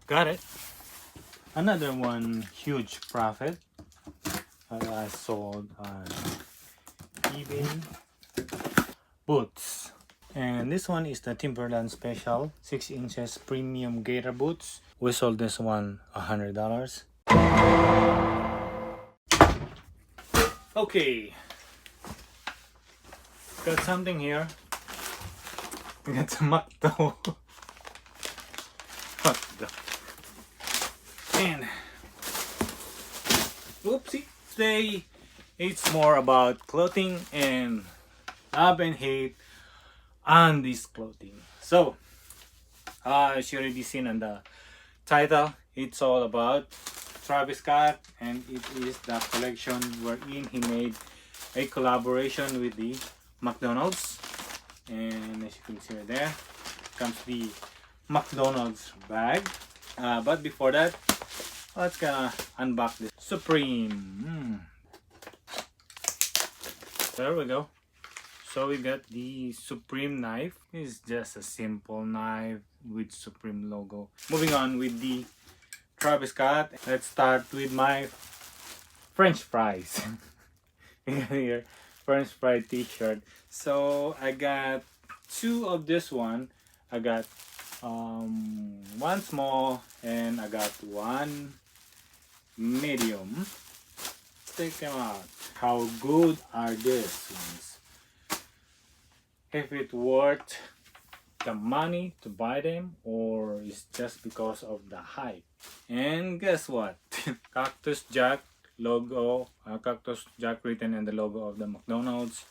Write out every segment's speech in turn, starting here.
got it. Another one huge profit I sold on eBay. Boots. And this one is the Timberland Special 6 inches premium gator boots. We sold this one $100. Okay, got something here. We got some McDo. And oopsie, today it's more about clothing and love and hate on this clothing. So as you already seen on the title, it's all about Travis Scott, and it is the collection wherein he made a collaboration with the McDonald's. And as you can see right there comes the McDonald's bag. But before that, let's unbox this Supreme. There we go. So we got the Supreme knife. It's just a simple knife with Supreme logo. Moving on with the Travis Scott. Let's start with my French fries. Here, French fry t-shirt. So I got two of this one. I got one small and I got one medium. Let's take them out. How good are these ones? If it worth the money to buy them, or it's just because of the hype. And guess what? Cactus Jack logo, Cactus Jack written in the logo of the McDonald's,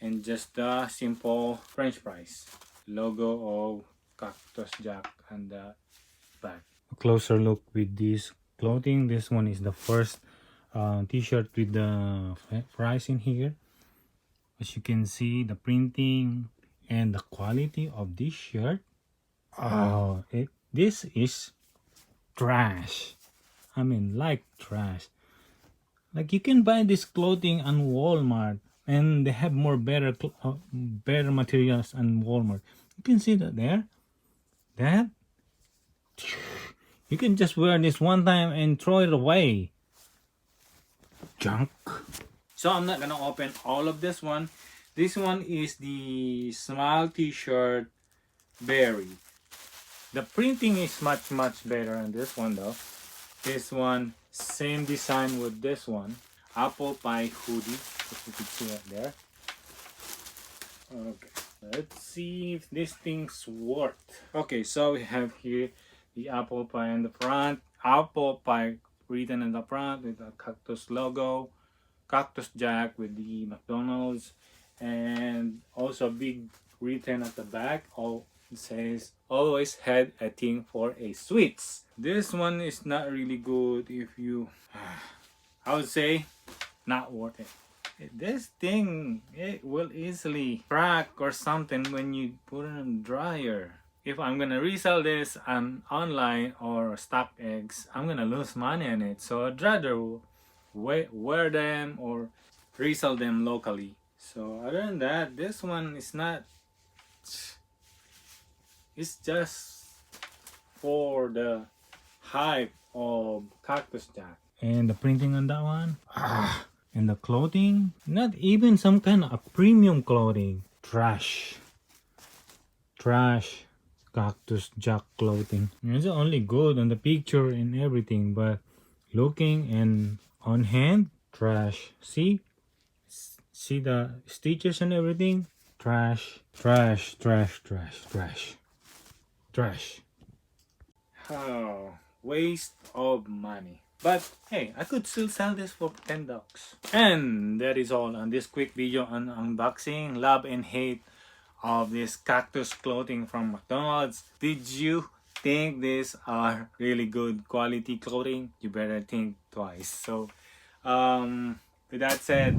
and just the simple French fries logo of Cactus Jack and the back. A closer look with this clothing. This one is the first t-shirt with the fries in here. As you can see, the printing and the quality of this shirt. Oh, this is trash. I mean, like trash. Like you can buy this clothing on Walmart, and they have better materials on Walmart. You can see that there. That you can just wear this one time and throw it away. Junk. So I'm not gonna open all of this one. This one is the small t-shirt berry. The printing is much better on this one though. This one, same design with this one. Apple pie hoodie, as you can see right there. Okay, let's see if this thing's worth. Okay, so we have here the apple pie in the front. Apple pie written in the front with a cactus logo. Cactus Jack with the McDonald's, and also big written at the back. Oh, it says always had a thing for a sweets. This one is not really good. If you, I would say, not worth it. This thing, it will easily crack or something when you put it in the dryer. If I'm gonna resell this on online or StockX, I'm gonna lose money on it. So I'd rather wear them or resell them locally. So other than that, this one is not, it's just for the hype of Cactus Jack. And the printing on that one, and the clothing, not even some kind of premium clothing. Trash Cactus Jack clothing. It's only good on the picture and everything, but looking and on hand, trash. See the stitches and everything. Trash. Oh, waste of money. But hey, I could still sell this for $10. And that is all on this quick video on unboxing, love and hate of this cactus clothing from McDonald's. Did you think these are really good quality clothing? You better think twice. So with that said,